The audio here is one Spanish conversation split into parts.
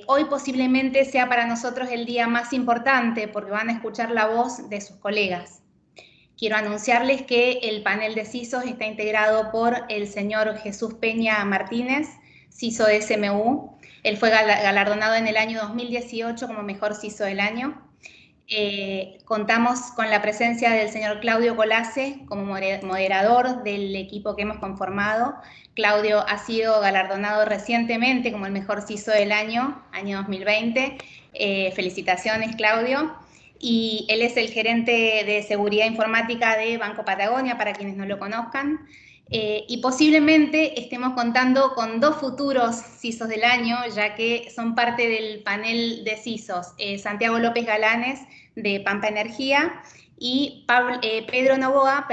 Hoy posiblemente sea para nosotros el día más importante porque van a escuchar la voz de sus colegas. Quiero anunciarles que el panel de CISOs está integrado por el señor Jesús Peña Martínez, CISO de SMU. Él fue galardonado en el año 2018 como mejor CISO del año. Contamos con la presencia del señor Claudio Colase como moderador del equipo que hemos conformado. Claudio ha sido galardonado recientemente como el mejor CISO del año 2020. Felicitaciones, Claudio. Y él es el gerente de seguridad informática de Banco Patagonia, para quienes no lo conozcan. Y posiblemente estemos contando con 2 futuros CISOs del año, ya que son parte del panel de CISOs, Santiago López Galanes, de Pampa Energía, y Pedro Novoa,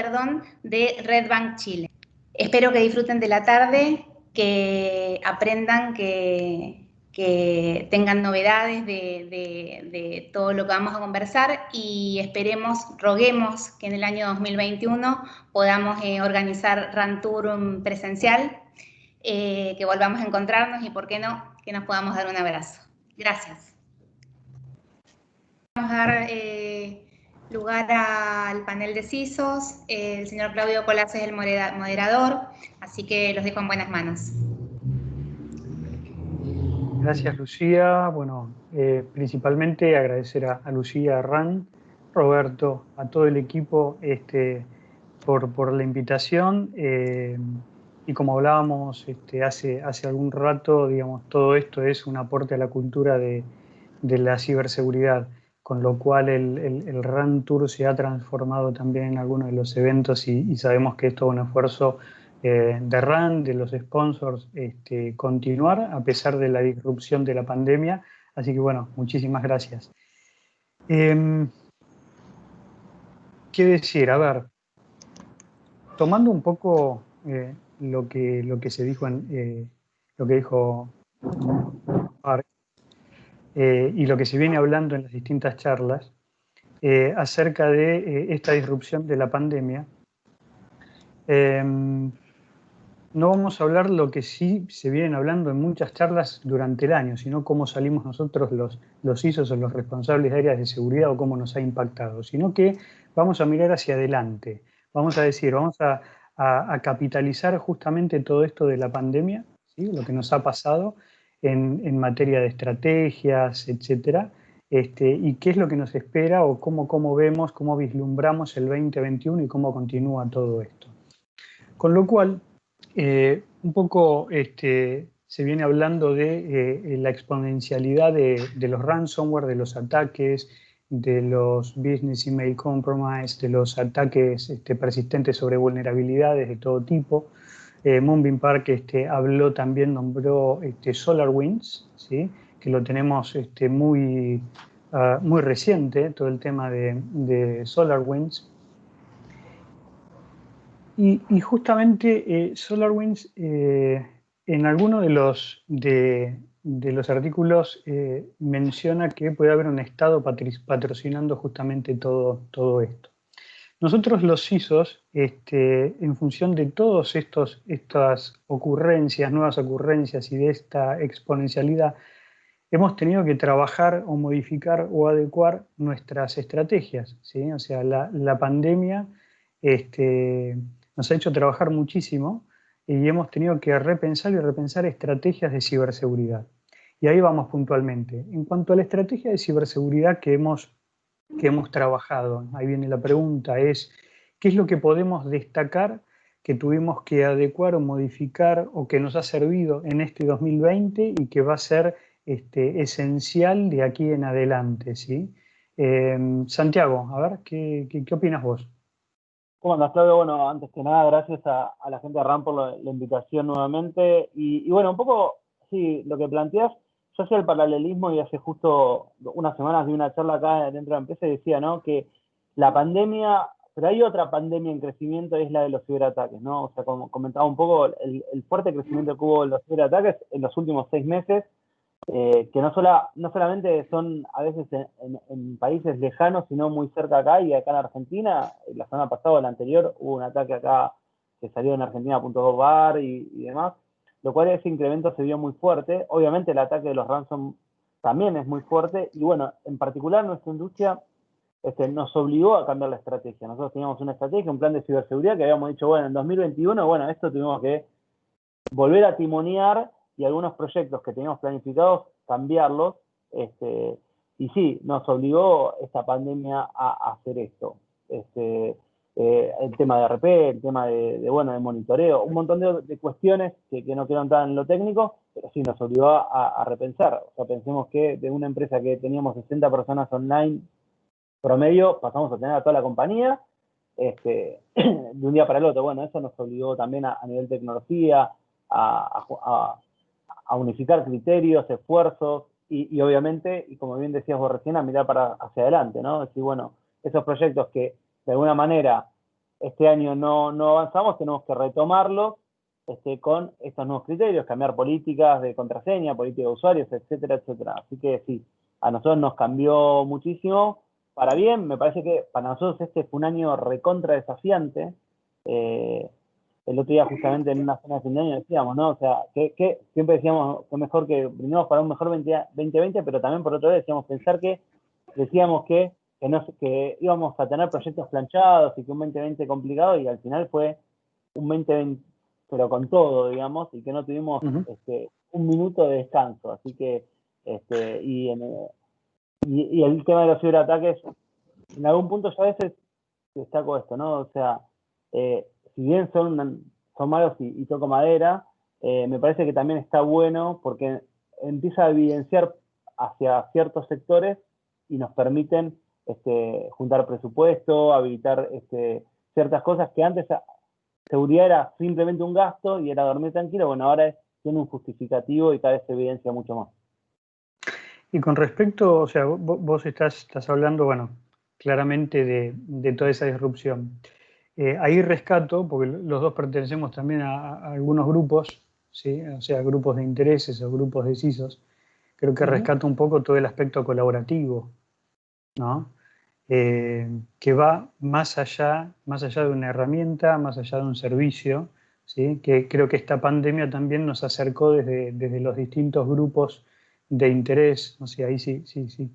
de Red Bank Chile. Espero que disfruten de la tarde, que aprendan, que tengan novedades de todo lo que vamos a conversar y esperemos, roguemos que en el año 2021 podamos organizar Rantour presencial, que volvamos a encontrarnos y, por qué no, que nos podamos dar un abrazo. Gracias. Vamos a dar lugar al panel de CISOs. El señor Claudio Colase es el moderador, así que los dejo en buenas manos. Gracias, Lucía. Bueno, principalmente agradecer a Lucía, a Ran, Roberto, a todo el equipo por la invitación. Y como hablábamos hace algún rato, digamos, todo esto es un aporte a la cultura de la ciberseguridad, con lo cual el RAN Tour se ha transformado también en algunos de los eventos y sabemos que es todo un esfuerzo de RAN, de los sponsors, continuar a pesar de la disrupción de la pandemia. Así que bueno, muchísimas gracias. ¿Qué decir? A ver, tomando un poco lo que se dijo lo que dijo Mark, y lo que se viene hablando en las distintas charlas acerca de esta disrupción de la pandemia, no vamos a hablar lo que sí se vienen hablando en muchas charlas durante el año, sino cómo salimos nosotros los ISOs o los responsables de áreas de seguridad o cómo nos ha impactado, sino que vamos a mirar hacia adelante. Vamos a decir, vamos a capitalizar justamente todo esto de la pandemia, ¿sí? Lo que nos ha pasado en materia de estrategias, etcétera, y qué es lo que nos espera o cómo vemos, cómo vislumbramos el 2021 y cómo continúa todo esto. Con lo cual, un poco se viene hablando de la exponencialidad de los ransomware, de los ataques, de los business email compromise, de los ataques persistentes sobre vulnerabilidades de todo tipo. Moonbeam Park habló también, nombró SolarWinds, ¿sí? Que lo tenemos muy reciente, todo el tema de SolarWinds. Y justamente SolarWinds en alguno de los artículos menciona que puede haber un Estado patrocinando justamente todo esto. Nosotros los CISOs, en función de todas estas ocurrencias, nuevas ocurrencias y de esta exponencialidad, hemos tenido que trabajar o modificar o adecuar nuestras estrategias, ¿sí? O sea, la pandemia nos ha hecho trabajar muchísimo y hemos tenido que repensar y repensar estrategias de ciberseguridad. Y ahí vamos puntualmente. En cuanto a la estrategia de ciberseguridad que hemos trabajado, ahí viene la pregunta, es ¿qué es lo que podemos destacar que tuvimos que adecuar o modificar o que nos ha servido en este 2020 y que va a ser esencial de aquí en adelante, ¿sí? Santiago, a ver, ¿qué opinas vos? ¿Cómo andas, Claudio? Bueno, antes que nada, gracias a la gente de RAM por la invitación nuevamente. Y bueno, un poco, sí, lo que planteas, yo hacía el paralelismo y hace justo unas semanas vi una charla acá dentro de la empresa y decía, ¿no? Que la pandemia, pero hay otra pandemia en crecimiento, es la de los ciberataques, ¿no? O sea, como comentaba un poco, el fuerte crecimiento que hubo en los ciberataques en los últimos 6 meses, que no solamente son a veces en países lejanos, sino muy cerca acá y acá en Argentina. La semana pasada o la anterior hubo un ataque acá que salió en argentina.gov.ar y demás. lo cual ese incremento se vio muy fuerte. Obviamente el ataque de los ransom también es muy fuerte, y bueno, en particular nuestra industria nos obligó a cambiar la estrategia. Nosotros teníamos una estrategia, un plan de ciberseguridad que habíamos dicho, bueno, en 2021, bueno, esto tuvimos que volver a timonear y algunos proyectos que teníamos planificados, cambiarlos. Y sí, nos obligó esta pandemia a hacer esto. El tema de RP, el tema de monitoreo, un montón de cuestiones que no quiero entrar en lo técnico, pero sí nos obligó a repensar. O sea, pensemos que de una empresa que teníamos 60 personas online promedio, pasamos a tener a toda la compañía de un día para el otro. Bueno, eso nos obligó también a nivel tecnología, a unificar criterios, esfuerzos, y obviamente, y como bien decías vos recién, a mirar hacia adelante, ¿no? Es decir, bueno, esos proyectos que de alguna manera este año no avanzamos, tenemos que retomarlos con estos nuevos criterios, cambiar políticas de contraseña, política de usuarios, etcétera, etcétera. Así que sí, a nosotros nos cambió muchísimo para bien. Me parece que para nosotros este fue un año recontra desafiante. El otro día justamente en una cena de fin de año decíamos, ¿no? O sea, que siempre decíamos que mejor que brindemos para un mejor 2020, pero también por otro lado decíamos que íbamos a tener proyectos planchados y que un 2020 complicado, y al final fue un 2020 pero con todo, digamos, y que no tuvimos un minuto de descanso. Así que, y el tema de los ciberataques, en algún punto yo a veces destaco esto, ¿no? O sea, si bien son malos y toco madera, me parece que también está bueno porque empieza a evidenciar hacia ciertos sectores y nos permiten juntar presupuesto, habilitar ciertas cosas que antes seguridad era simplemente un gasto y era dormir tranquilo. Bueno, ahora tiene un justificativo y cada vez se evidencia mucho más. Y con respecto, o sea, vos estás hablando, bueno, claramente de toda esa disrupción. Ahí rescato, porque los dos pertenecemos también a algunos grupos, ¿sí? O sea, grupos de intereses o grupos de CISOs. Creo que rescato un poco todo el aspecto colaborativo, ¿no? Que va más allá de una herramienta, más allá de un servicio, ¿sí? Que creo que esta pandemia también nos acercó desde los distintos grupos de interés. No sé, ahí sí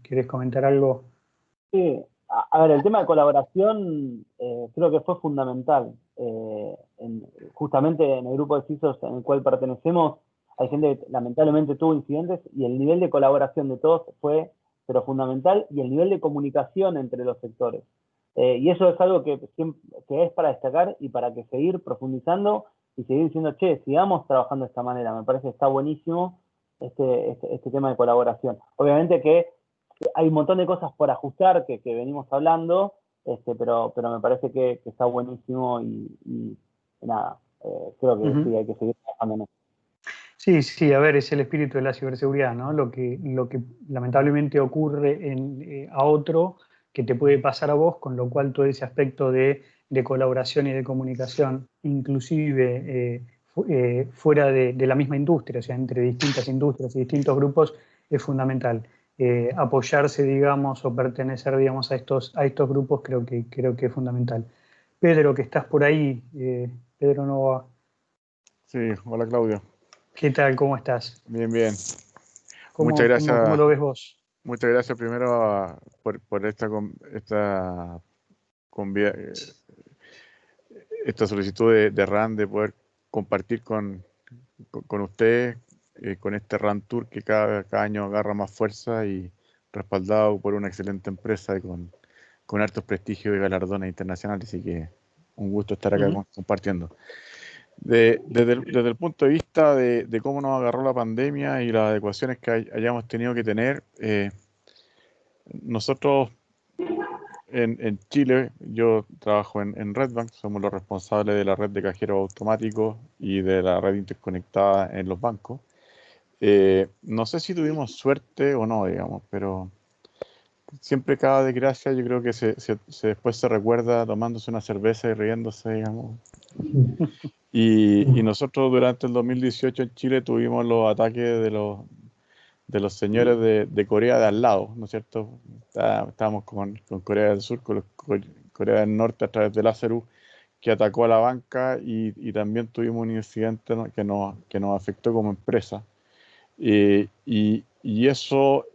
querés comentar algo. Sí, a ver, el tema de colaboración creo que fue fundamental. Justamente en el grupo de CISOs en el cual pertenecemos, hay gente que lamentablemente tuvo incidentes, y el nivel de colaboración de todos fue pero fundamental, y el nivel de comunicación entre los sectores. Y eso es algo que es para destacar y para que seguir profundizando y seguir diciendo, che, sigamos trabajando de esta manera. Me parece que está buenísimo este tema de colaboración. Obviamente que hay un montón de cosas por ajustar que venimos hablando, pero me parece que está buenísimo y nada, creo que sí, hay que seguir trabajando en eso. Sí, a ver, es el espíritu de la ciberseguridad, ¿no? Lo que lamentablemente ocurre a otro, que te puede pasar a vos, con lo cual todo ese aspecto de colaboración y de comunicación, inclusive fuera de la misma industria, o sea, entre distintas industrias y distintos grupos, es fundamental. Apoyarse, digamos, o pertenecer, digamos, a estos grupos creo que es fundamental. Pedro, que estás por ahí, Pedro Nova. Sí, hola Claudio. ¿Qué tal? ¿Cómo estás? Bien, bien. Muchas gracias. ¿Cómo lo ves vos? Muchas gracias primero por esta solicitud de RAN, de poder compartir con ustedes, con este RAN Tour que cada año agarra más fuerza y respaldado por una excelente empresa y con hartos prestigios y galardones internacionales. Así que un gusto estar acá compartiendo. Desde el punto de vista de cómo nos agarró la pandemia y las adecuaciones que hayamos tenido que tener, nosotros en Chile, yo trabajo en Redbank, somos los responsables de la red de cajeros automáticos y de la red interconectada en los bancos. No sé si tuvimos suerte o no, digamos, pero siempre cada desgracia yo creo que después se recuerda tomándose una cerveza y riéndose, digamos. Y nosotros durante el 2018 en Chile tuvimos los ataques de los señores de Corea de al lado, ¿no es cierto? Estábamos con Corea del Sur, con Corea del Norte a través del Láserus, que atacó a la banca y también tuvimos un incidente, ¿no?, que nos afectó como empresa. Y eso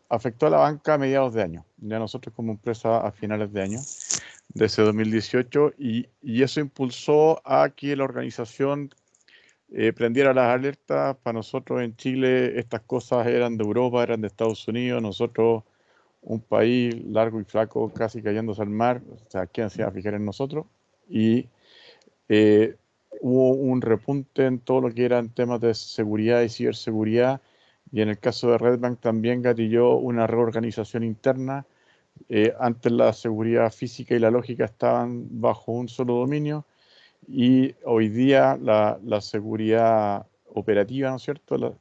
afectó a la banca a mediados de año, ya nosotros como empresa a finales de año, de ese 2018, y eso impulsó a que la organización prendiera las alertas. Para nosotros en Chile estas cosas eran de Europa, eran de Estados Unidos, nosotros un país largo y flaco casi cayéndose al mar, o sea, ¿quién se iba a fijar en nosotros? Y hubo un repunte en todo lo que eran temas de seguridad y ciberseguridad, y en el caso de Redbank también gatilló una reorganización interna. Antes la seguridad física y la lógica estaban bajo un solo dominio, y hoy día la seguridad operativa, ¿no es cierto?,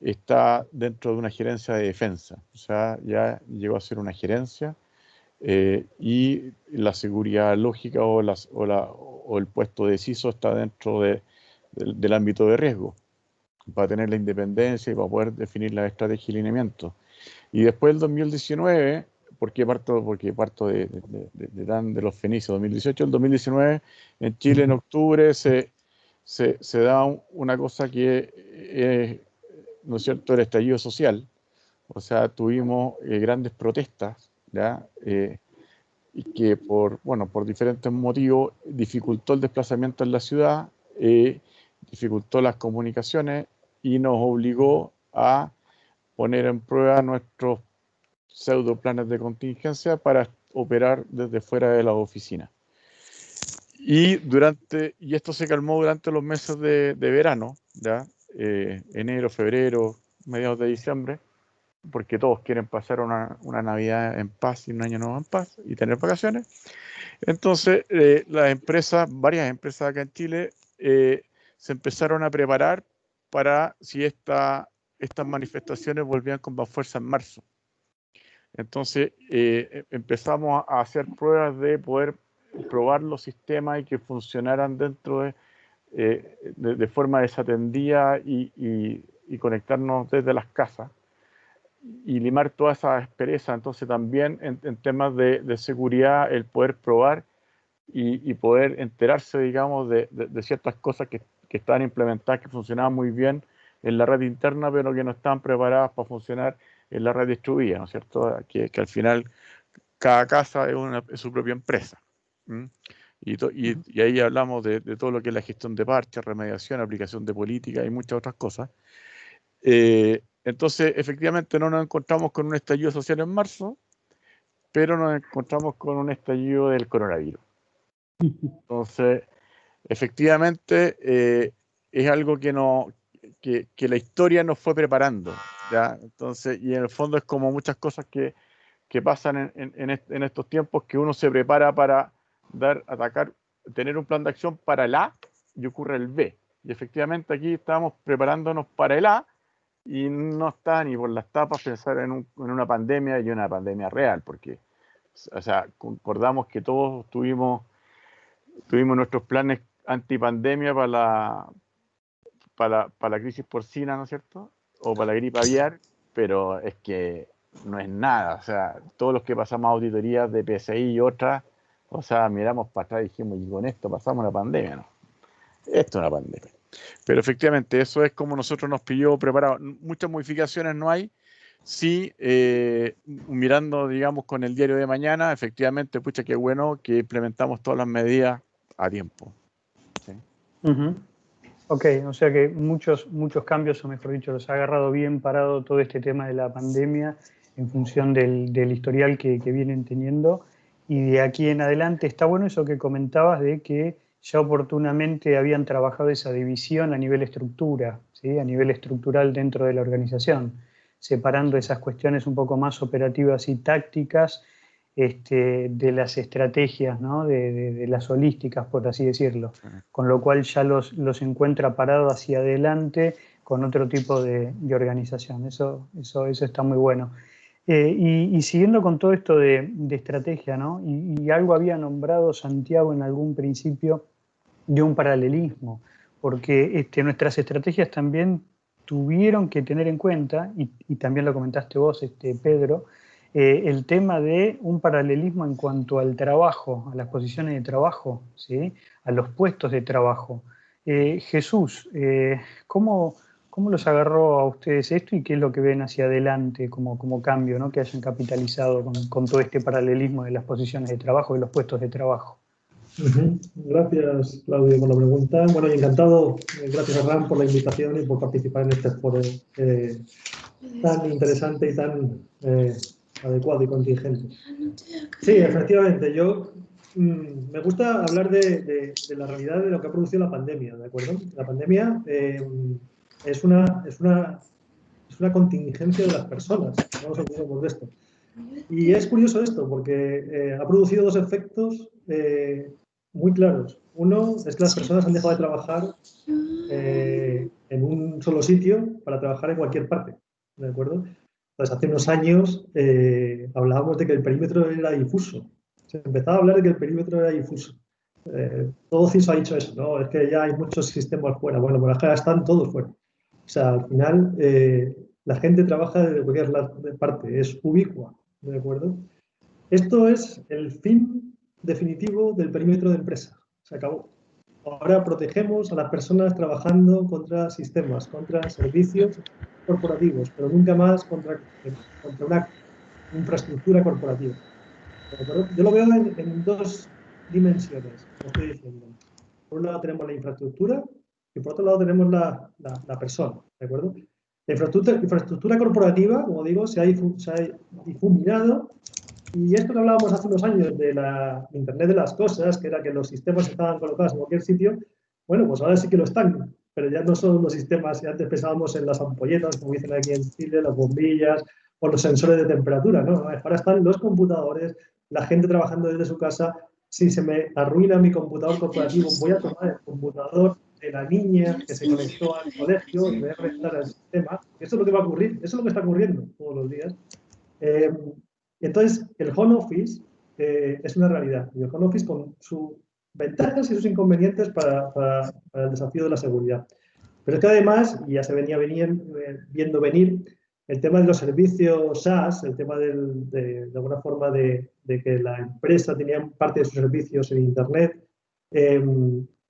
está dentro de una gerencia de defensa, o sea, ya llegó a ser una gerencia, y la seguridad lógica o el puesto de CISO está dentro del ámbito de riesgo, para tener la independencia y para poder definir la estrategia y lineamiento. Y después del 2019, porque parto de los fenicios, 2018, el 2019, en Chile en octubre se da una cosa que ¿no es cierto?, el estallido social. O sea, tuvimos grandes protestas, ¿ya? Y que por diferentes motivos dificultó el desplazamiento en la ciudad, dificultó las comunicaciones y nos obligó a poner en prueba nuestros pseudo planes de contingencia para operar desde fuera de las oficinas. Y esto se calmó durante los meses de verano, ¿ya? Enero, febrero, mediados de diciembre, porque todos quieren pasar una Navidad en paz y un Año Nuevo en paz y tener vacaciones. Entonces, varias empresas acá en Chile se empezaron a preparar para si estas manifestaciones volvían con más fuerza en marzo. Entonces, empezamos a hacer pruebas de poder probar los sistemas y que funcionaran dentro de forma desatendida y conectarnos desde las casas y limar toda esa aspereza. Entonces también en temas de seguridad, el poder probar y poder enterarse, digamos, de ciertas cosas que estaban implementadas, que funcionaban muy bien en la red interna, pero que no estaban preparadas para funcionar en la red distribuida, ¿no es cierto? Que al final cada casa es su propia empresa. Y ahí hablamos de todo lo que es la gestión de parches, remediación, aplicación de política y muchas otras cosas. Entonces, efectivamente, no nos encontramos con un estallido social en marzo, pero nos encontramos con un estallido del coronavirus. Entonces, efectivamente, es algo que la historia nos fue preparando, ¿ya? Entonces, y en el fondo es como muchas cosas que pasan en estos tiempos, que uno se prepara para atacar, tener un plan de acción para el A y ocurre el B. Y efectivamente aquí estábamos preparándonos para el A y no está ni por las tapas pensar en una pandemia, y una pandemia real, porque, o sea, concordamos que todos tuvimos nuestros planes antipandemia para la crisis porcina, ¿no es cierto?, o para la gripe aviar, pero es que no es nada. O sea, todos los que pasamos auditorías de PCI y otras, o sea, miramos para atrás y dijimos, y con esto pasamos una pandemia, ¿no? Esto es una pandemia. Pero efectivamente, eso es como nosotros nos pilló preparados. Muchas modificaciones no hay. Sí, mirando, digamos, con el diario de mañana, efectivamente, pucha, qué bueno que implementamos todas las medidas a tiempo. ¿Sí? Ok, o sea que muchos cambios, o mejor dicho, los ha agarrado bien parado todo este tema de la pandemia en función del historial que vienen teniendo. Y de aquí en adelante está bueno eso que comentabas de que ya oportunamente habían trabajado esa división a nivel estructura, ¿sí?, a nivel estructural dentro de la organización, separando esas cuestiones un poco más operativas y tácticas de las estrategias, ¿no?, de las holísticas, por así decirlo, con lo cual ya los encuentra parados hacia adelante con otro tipo de organización. Eso está muy bueno. Y siguiendo con todo esto de estrategia, ¿no?, y algo había nombrado Santiago en algún principio de un paralelismo, porque nuestras estrategias también tuvieron que tener en cuenta, y también lo comentaste vos, Pedro, el tema de un paralelismo en cuanto al trabajo, a las posiciones de trabajo, ¿sí? A los puestos de trabajo. Jesús, ¿cómo los agarró a ustedes esto y qué es lo que ven hacia adelante como cambio, ¿no? Que hayan capitalizado con todo este paralelismo de las posiciones de trabajo y los puestos de trabajo? Gracias, Claudio, por la pregunta. Bueno, y encantado, gracias a Ram por la invitación y por participar en este foro tan interesante y tan adecuado y contingente. Sí, efectivamente, yo me gusta hablar de la realidad de lo que ha producido la pandemia, ¿de acuerdo? La pandemia es una contingencia de las personas, no nos olvidemos de esto. Y es curioso esto, porque ha producido dos efectos muy claros. Uno es que las personas han dejado de trabajar en un solo sitio para trabajar en cualquier parte, ¿de acuerdo? Entonces, hace unos años hablábamos de que el perímetro era difuso. Se empezaba a hablar de que el perímetro era difuso. Todo CISO ha dicho eso, ¿no? Es que ya hay muchos sistemas fuera. Bueno, por acá están todos fuera. O sea, al final, la gente trabaja desde cualquier parte, es ubicua, ¿de acuerdo? Esto es el fin definitivo del perímetro de empresa. Se acabó. Ahora protegemos a las personas trabajando contra sistemas, contra servicios corporativos, pero nunca más contra una infraestructura corporativa. Yo lo veo en dos dimensiones, como estoy diciendo. Por un lado tenemos la infraestructura y por otro lado tenemos la persona, ¿de acuerdo? La infraestructura corporativa, como digo, se ha difuminado. Y esto que hablábamos hace unos años de la Internet de las cosas, que era que los sistemas estaban colocados en cualquier sitio, bueno, pues ahora sí que lo están, pero ya no son los sistemas que antes pensábamos en las ampolletas, como dicen aquí en Chile, las bombillas o los sensores de temperatura, ¿no? Ahora están los computadores, la gente trabajando desde su casa. Si se me arruina mi computador corporativo, voy a tomar el computador de la niña que se conectó al colegio y voy a conectar al sistema. Eso es lo que va a ocurrir, eso es lo que está ocurriendo todos los días. Entonces, el home office es una realidad. Y el home office con sus ventajas y sus inconvenientes para el desafío de la seguridad. Pero es que además, y ya se venía viendo venir, el tema de los servicios SaaS, el tema de alguna forma de que la empresa tenía parte de sus servicios en Internet,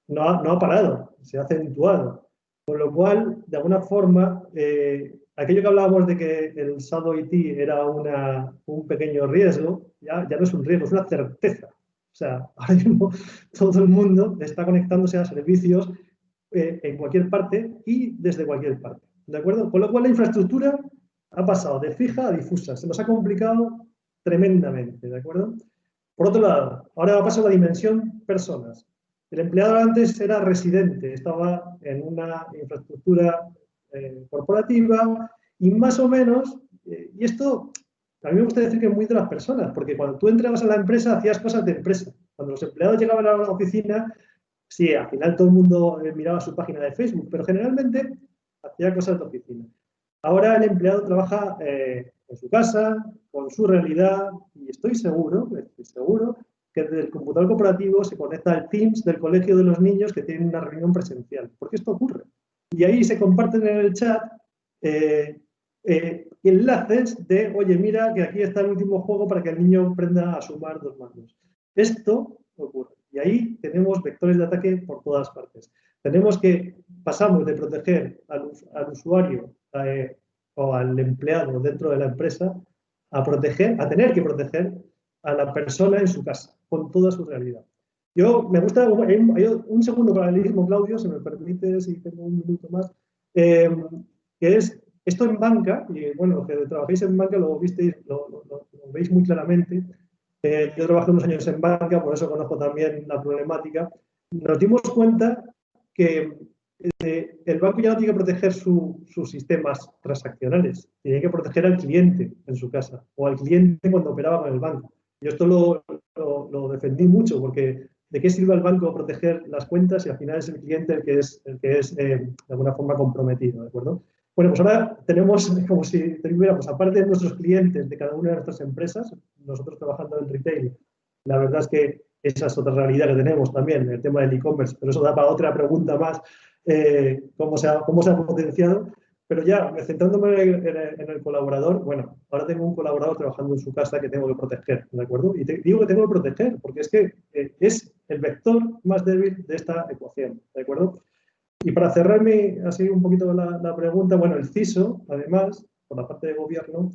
no ha parado, se ha acentuado. Con lo cual, de alguna forma, aquello que hablábamos de que el Shadow IT era un pequeño riesgo, ya no es un riesgo, es una certeza. O sea, ahora mismo todo el mundo está conectándose a servicios en cualquier parte y desde cualquier parte. ¿De acuerdo? Con lo cual la infraestructura ha pasado de fija a difusa. Se nos ha complicado tremendamente. ¿De acuerdo? Por otro lado, ahora va a pasar la dimensión personas. El empleado antes era residente, estaba en una infraestructura corporativa y más o menos, y esto a mí me gusta decir que es muy de las personas, porque cuando tú entrabas a la empresa hacías cosas de empresa. Cuando los empleados llegaban a la oficina, sí, al final todo el mundo miraba su página de Facebook, pero generalmente hacía cosas de oficina. Ahora el empleado trabaja en su casa, con su realidad, y estoy seguro que desde el computador corporativo se conecta al Teams del colegio de los niños que tienen una reunión presencial, porque esto ocurre. Y ahí se comparten en el chat enlaces de, oye, mira que aquí está el último juego para que el niño aprenda a sumar 2 más 2. Esto ocurre. Y ahí tenemos vectores de ataque por todas partes. Pasamos de proteger al usuario o al empleado dentro de la empresa a tener que proteger a la persona en su casa, con toda su realidad. Me gusta, hay un segundo paralelismo, Claudio, si me permite, si tengo un minuto más, que es esto en banca, y bueno, los que trabajáis en banca lo veis muy claramente. Yo trabajé unos años en banca, por eso conozco también la problemática. Nos dimos cuenta que el banco ya no tiene que proteger sus sistemas transaccionales, tiene que proteger al cliente en su casa o al cliente cuando operaba con el banco. Yo esto lo defendí mucho porque ¿de qué sirve al banco proteger las cuentas si al final es el cliente el que es de alguna forma comprometido? ¿De acuerdo? Bueno, pues ahora tenemos como si tuviéramos, aparte de nuestros clientes de cada una de nuestras empresas, nosotros trabajando en retail, la verdad es que esa es otra realidad que tenemos también, el tema del e-commerce, pero eso da para otra pregunta más, cómo se ha potenciado. Pero ya, centrándome en el colaborador, bueno, ahora tengo un colaborador trabajando en su casa que tengo que proteger, ¿de acuerdo? Y digo que tengo que proteger porque es que es el vector más débil de esta ecuación, ¿de acuerdo? Y para cerrarme así un poquito la pregunta, bueno, el CISO, además, por la parte de gobierno,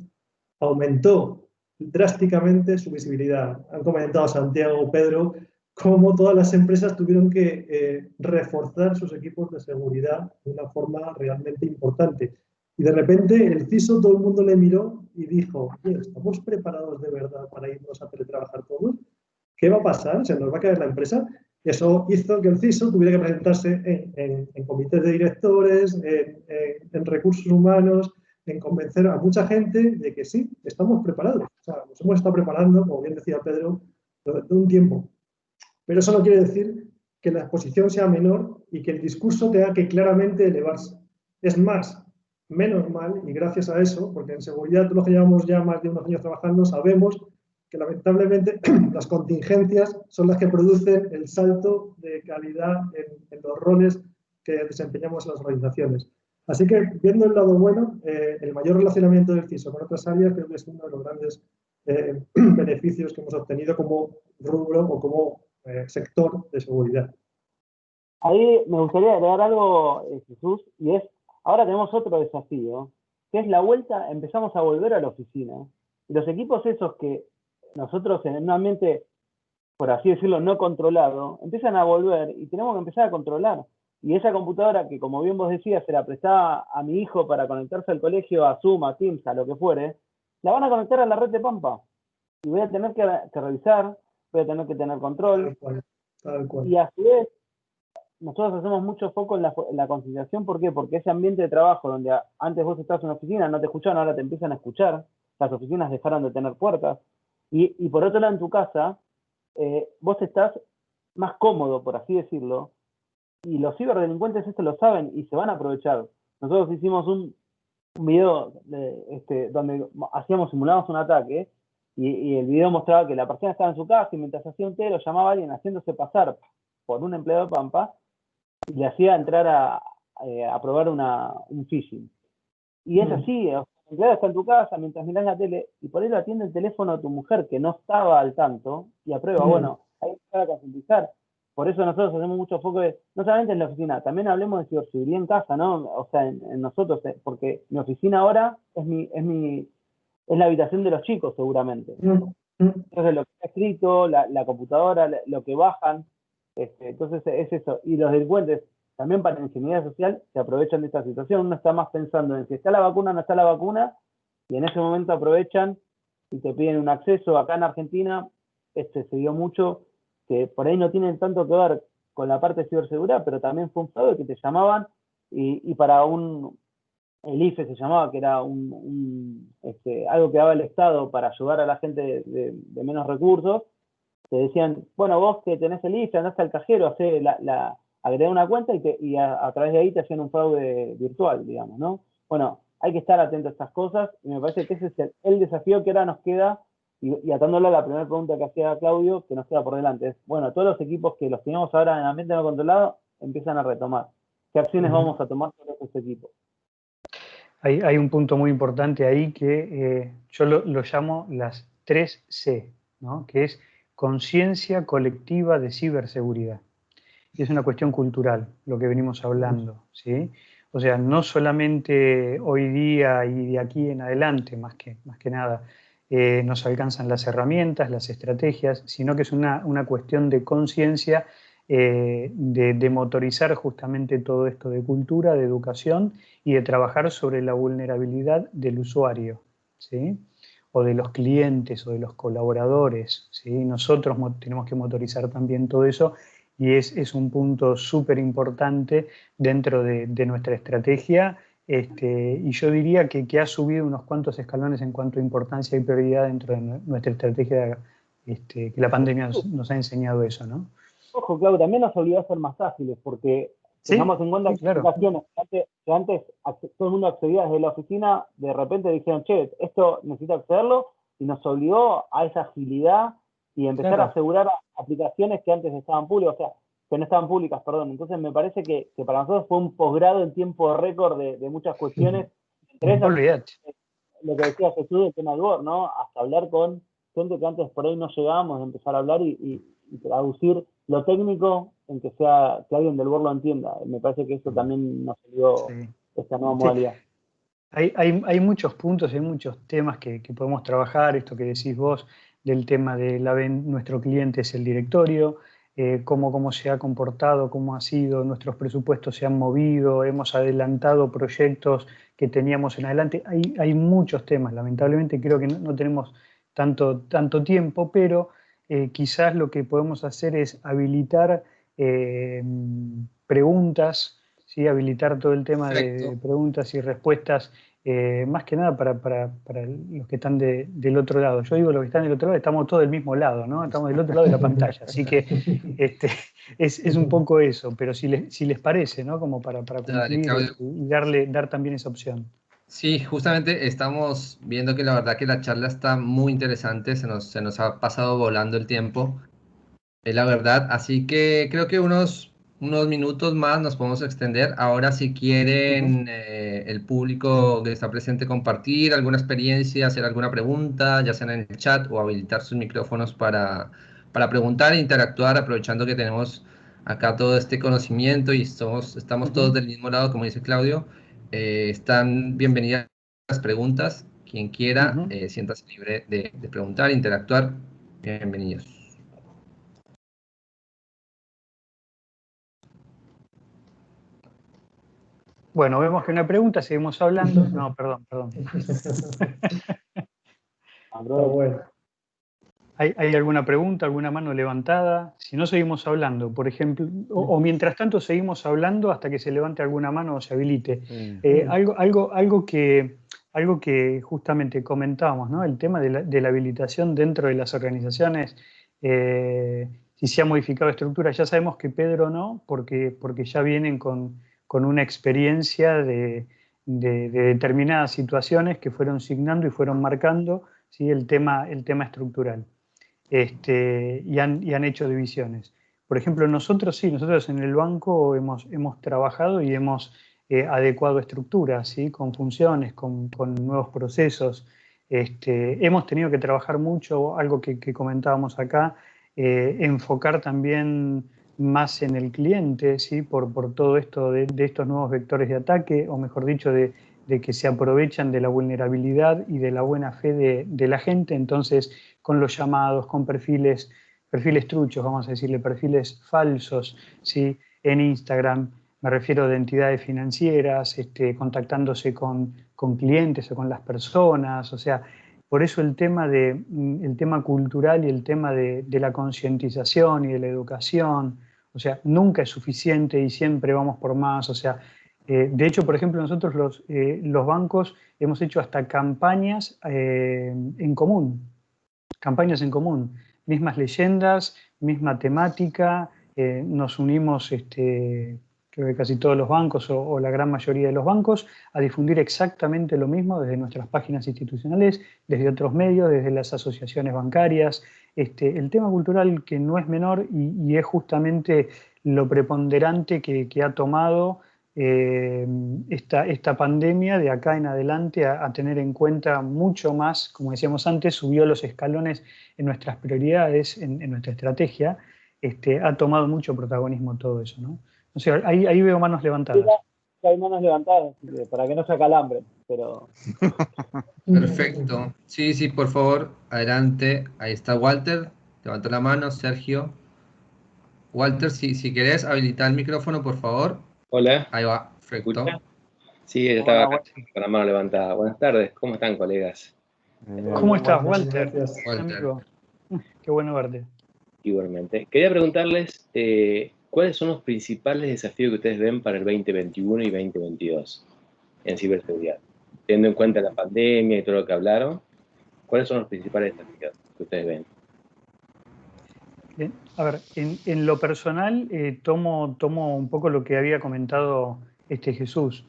aumentó drásticamente su visibilidad. Han comentado Santiago, Pedro, cómo todas las empresas tuvieron que reforzar sus equipos de seguridad de una forma realmente importante. Y de repente el CISO, todo el mundo le miró y dijo, oye, ¿estamos preparados de verdad para irnos a teletrabajar todos? ¿Qué va a pasar? ¿Se nos va a caer la empresa? Eso hizo que el CISO tuviera que presentarse en comités de directores, en recursos humanos, en convencer a mucha gente de que sí, estamos preparados. O sea, nos hemos estado preparando, como bien decía Pedro, durante un tiempo. Pero eso no quiere decir que la exposición sea menor y que el discurso tenga que claramente elevarse. Es más, menos mal, y gracias a eso, porque en seguridad, todos los que llevamos ya más de unos años trabajando, sabemos que lamentablemente las contingencias son las que producen el salto de calidad en los roles que desempeñamos en las organizaciones. Así que, viendo el lado bueno, el mayor relacionamiento del CISO con otras áreas creo que es uno de los grandes beneficios que hemos obtenido como rubro o como sector de seguridad. Ahí me gustaría agregar algo, Jesús, y es, ahora tenemos otro desafío, que es la vuelta, empezamos a volver a la oficina. Y los equipos esos que nosotros en un ambiente, por así decirlo, no controlado, empiezan a volver y tenemos que empezar a controlar. Y esa computadora que, como bien vos decías, se la prestaba a mi hijo para conectarse al colegio, a Zoom, a Teams, a lo que fuere, la van a conectar a la red de Pampa. Y voy a tener que revisar, voy a tener que tener control. Tal cual. Y a su vez, nosotros hacemos mucho foco en la conciliación. ¿Por qué? Porque ese ambiente de trabajo donde antes vos estabas en una oficina, no te escuchaban, ahora te empiezan a escuchar. Las oficinas dejaron de tener puertas. Y por otro lado, en tu casa, vos estás más cómodo, por así decirlo, y los ciberdelincuentes esto lo saben y se van a aprovechar. Nosotros hicimos un video donde simulamos un ataque y el video mostraba que la persona estaba en su casa y mientras hacía un telo llamaba a alguien haciéndose pasar por un empleado de Pampa y le hacía entrar a probar un phishing. Y es así, el empleado está en tu casa mientras mirás la tele y por ahí lo atiende el teléfono de tu mujer que no estaba al tanto y aprueba, bueno, hay que empezar a concientizar. Por eso nosotros hacemos mucho foco no solamente en la oficina, también hablemos de ciberseguridad en casa, ¿no? O sea, en nosotros, porque mi oficina ahora es la habitación de los chicos, seguramente. Entonces, lo que está escrito, la computadora, lo que bajan, entonces es eso. Y los delincuentes, también para la ingeniería social, se aprovechan de esta situación. Uno está más pensando en si está la vacuna o no está la vacuna, y en ese momento aprovechan y te piden un acceso. Acá en Argentina se dio mucho, que por ahí no tienen tanto que ver con la parte de ciberseguridad, pero también fue un fraude que te llamaban y para el IFE se llamaba, que era algo que daba el Estado para ayudar a la gente de menos recursos, te decían, bueno, vos que tenés el IFE, andás al cajero, agregá una cuenta y a través de ahí te hacían un fraude virtual, digamos, ¿no? Bueno, hay que estar atento a estas cosas y me parece que ese es el desafío que ahora nos queda y atándolo a la primera pregunta que hacía Claudio, que nos queda por delante, es, bueno, todos los equipos que los tenemos ahora en ambiente no controlado empiezan a retomar. ¿Qué acciones vamos a tomar con estos equipos? Hay un punto muy importante ahí que yo lo llamo las 3C, ¿no? Que es conciencia colectiva de ciberseguridad. Y es una cuestión cultural, lo que venimos hablando, ¿sí? O sea, no solamente hoy día y de aquí en adelante, más que nada, nos alcanzan las herramientas, las estrategias, sino que es una cuestión de conciencia, de motorizar justamente todo esto de cultura, de educación y de trabajar sobre la vulnerabilidad del usuario, ¿sí? O de los clientes o de los colaboradores, ¿sí? Nosotros tenemos que motorizar también todo eso y es un punto súper importante dentro de nuestra estrategia. Y yo diría que ha subido unos cuantos escalones en cuanto a importancia y prioridad dentro de nuestra estrategia, que la pandemia nos ha enseñado eso, ¿no? Ojo, Claudio, también nos obligó a ser más ágiles, porque tengamos en cuenta que aplicaciones que antes todo el mundo accedía desde la oficina, de repente dijeron, che, esto necesito accederlo, y nos obligó a esa agilidad y empezar a asegurar aplicaciones que antes estaban públicas. O sea, que no estaban públicas, perdón. Entonces me parece que para nosotros fue un posgrado en tiempo récord de muchas cuestiones. Entre esas, lo que decía Jesús del tema del Word, ¿no? Hasta hablar con gente que antes por ahí no llegábamos, empezar a hablar y traducir lo técnico en que alguien del Word lo entienda. Me parece que eso también nos dio esta nueva modalidad. Hay muchos puntos, hay muchos temas que podemos trabajar, esto que decís vos, del tema de nuestro cliente es el directorio, cómo se ha comportado, cómo ha sido, nuestros presupuestos se han movido, hemos adelantado proyectos que teníamos en adelante. Hay muchos temas, lamentablemente creo que no tenemos tanto tiempo, pero quizás lo que podemos hacer es habilitar preguntas, ¿sí? Habilitar todo el tema de preguntas y respuestas, más que nada para los que están del otro lado. Yo digo los que están del otro lado, estamos todos del mismo lado, ¿no? Estamos del otro lado de la pantalla, así que es un poco eso, pero si les parece, ¿no? Como para cumplir y dar también esa opción. Sí, justamente estamos viendo que la verdad que la charla está muy interesante, se nos ha pasado volando el tiempo, es la verdad, así que creo que unos minutos más nos podemos extender. Ahora si quieren el público que está presente compartir alguna experiencia, hacer alguna pregunta, ya sea en el chat o habilitar sus micrófonos para preguntar e interactuar, aprovechando que tenemos acá todo este conocimiento y estamos todos del mismo lado, como dice Claudio. Están bienvenidas las preguntas. Quien quiera, siéntase libre de preguntar, interactuar. Bienvenidos. Bueno, vemos que una pregunta, seguimos hablando. No, perdón. Bueno. ¿Hay alguna pregunta, alguna mano levantada? Si no, seguimos hablando, por ejemplo, o mientras tanto seguimos hablando hasta que se levante alguna mano o se habilite. Algo que justamente comentábamos, ¿no? El tema de la habilitación dentro de las organizaciones, si se ha modificado estructura. Ya sabemos que Pedro no, porque ya vienen con una experiencia de determinadas situaciones que fueron signando y fueron marcando, ¿sí? el tema estructural. Y han hecho divisiones. Por ejemplo, nosotros en el banco hemos trabajado y hemos adecuado estructuras, ¿sí? Con funciones, con nuevos procesos. Hemos tenido que trabajar mucho, algo que comentábamos acá, enfocar también más en el cliente, ¿sí? por todo esto de estos nuevos vectores de ataque, o mejor dicho, de que se aprovechan de la vulnerabilidad y de la buena fe de la gente. Entonces, con los llamados, con perfiles truchos, vamos a decirle, perfiles falsos, ¿sí? En Instagram, me refiero de entidades financieras, contactándose con clientes o con las personas. O sea, por eso el tema cultural y el tema de la concientización y de la educación, o sea, nunca es suficiente y siempre vamos por más. O sea, de hecho, por ejemplo, nosotros los bancos hemos hecho hasta campañas en común. Campañas en común, mismas leyendas, misma temática, nos unimos, creo que casi todos los bancos o la gran mayoría de los bancos, a difundir exactamente lo mismo desde nuestras páginas institucionales, desde otros medios, desde las asociaciones bancarias. El tema cultural, que no es menor y es justamente lo preponderante que ha tomado esta pandemia de acá en adelante, a tener en cuenta mucho más, como decíamos antes, subió los escalones en nuestras prioridades, en nuestra estrategia. Ha tomado mucho protagonismo todo eso, ¿no? O sea, ahí veo manos levantadas. Sí, hay manos levantadas, para que no se acalambre, pero... Perfecto. Sí, por favor, adelante. Ahí está Walter, levanta la mano. Sergio. Walter, si querés habilitar el micrófono, por favor. Hola. Ahí va, perfecto. Sí, estaba acá con la mano levantada. Buenas tardes, ¿cómo están, colegas? ¿Cómo estás, Walter? Walter. Qué bueno verte. Igualmente. Quería preguntarles cuáles son los principales desafíos que ustedes ven para el 2021 y 2022 en ciberseguridad. Teniendo en cuenta la pandemia y todo lo que hablaron, ¿cuáles son los principales desafíos que ustedes ven? Bien. A ver, en lo personal tomo un poco lo que había comentado Jesús.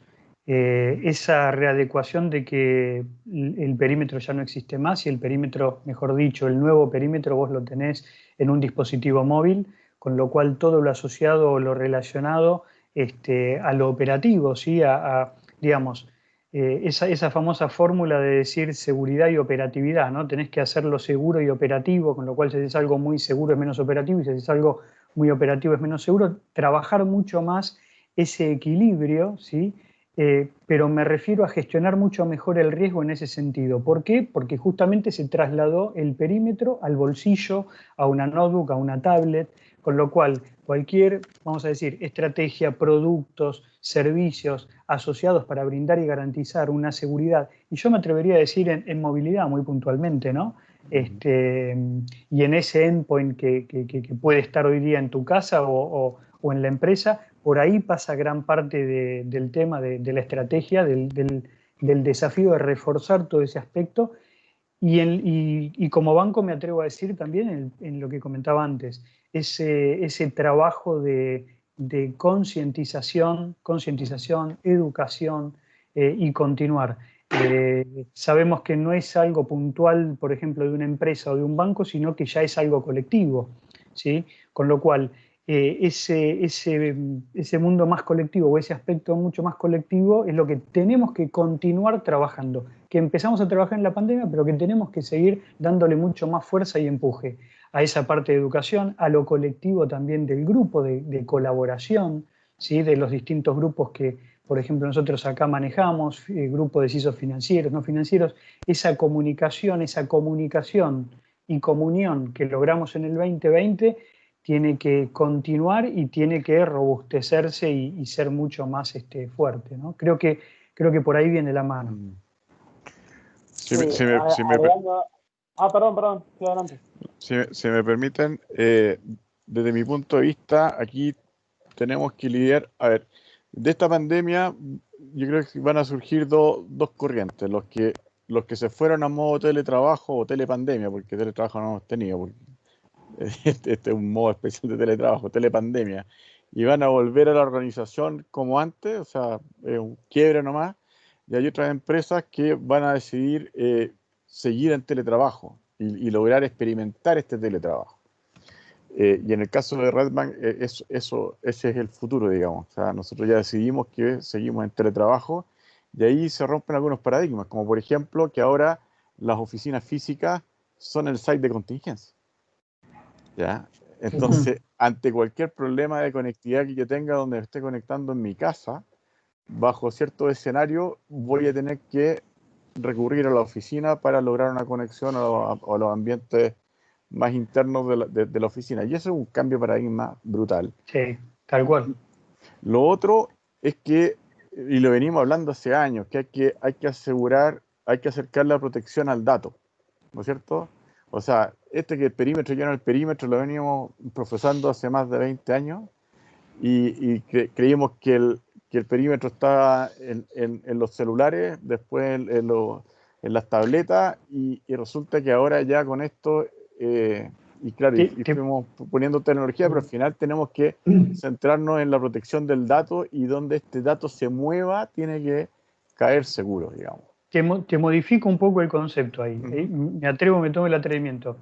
Esa readecuación de que el perímetro ya no existe más, y el perímetro, mejor dicho, el nuevo perímetro vos lo tenés en un dispositivo móvil con lo cual todo lo asociado o lo relacionado a lo operativo, ¿sí? Digamos, esa famosa fórmula de decir seguridad y operatividad, ¿no? Tenés que hacerlo seguro y operativo, con lo cual si haces algo muy seguro es menos operativo y si haces algo muy operativo es menos seguro. Trabajar mucho más ese equilibrio, ¿sí? Pero me refiero a gestionar mucho mejor el riesgo en ese sentido. ¿Por qué? Porque justamente se trasladó el perímetro al bolsillo, a una notebook, a una tablet, con lo cual cualquier, vamos a decir, estrategia, productos, servicios asociados para brindar y garantizar una seguridad, y yo me atrevería a decir en movilidad muy puntualmente, ¿no? Y en ese endpoint que puede estar hoy día en tu casa o en la empresa, por ahí pasa gran parte del tema de la estrategia, del desafío de reforzar todo ese aspecto. Y como banco me atrevo a decir también en lo que comentaba antes, ese trabajo de concientización, educación y continuar. Sabemos que no es algo puntual, por ejemplo, de una empresa o de un banco, sino que ya es algo colectivo, ¿sí? Con lo cual, ese mundo más colectivo o ese aspecto mucho más colectivo es lo que tenemos que continuar trabajando, que empezamos a trabajar en la pandemia, pero que tenemos que seguir dándole mucho más fuerza y empuje a esa parte de educación, a lo colectivo también del grupo de colaboración, ¿sí? De los distintos grupos que, por ejemplo, nosotros acá manejamos, grupos de CISOs financieros, no financieros, esa comunicación y comunión que logramos en el 2020 tiene que continuar y tiene que robustecerse y ser mucho más fuerte, ¿no? Creo que por ahí viene la mano. Perdón, sí, adelante. Si me permiten, desde mi punto de vista, aquí tenemos que lidiar, a ver, de esta pandemia yo creo que van a surgir dos corrientes, los que se fueron a modo teletrabajo o telepandemia, porque teletrabajo no hemos tenido, porque este es un modo especial de teletrabajo, telepandemia, y van a volver a la organización como antes, o sea, un quiebre nomás, y hay otras empresas que van a decidir seguir en teletrabajo y lograr experimentar este teletrabajo. Y en el caso de Redbank, ese es el futuro, digamos. O sea, nosotros ya decidimos que seguimos en teletrabajo y ahí se rompen algunos paradigmas, como por ejemplo que ahora las oficinas físicas son el site de contingencia. ¿Ya? Entonces, ante cualquier problema de conectividad que yo tenga donde me esté conectando en mi casa, bajo cierto escenario voy a tener que recurrir a la oficina para lograr una conexión a los ambientes más internos de la oficina. Y eso es un cambio de paradigma brutal. Sí, tal cual. Lo otro es que, y lo venimos hablando hace años, que hay que acercar la protección al dato, ¿no es cierto? O sea, que el perímetro ya no es el perímetro, lo venimos profesando hace más de 20 años y creímos que el perímetro estaba en los celulares, después en las tabletas y resulta que ahora ya con esto, y claro, y fuimos poniendo tecnología, pero al final tenemos que centrarnos en la protección del dato y donde este dato se mueva tiene que caer seguro, digamos. Te modifico un poco el concepto ahí. Me tomo el atrevimiento.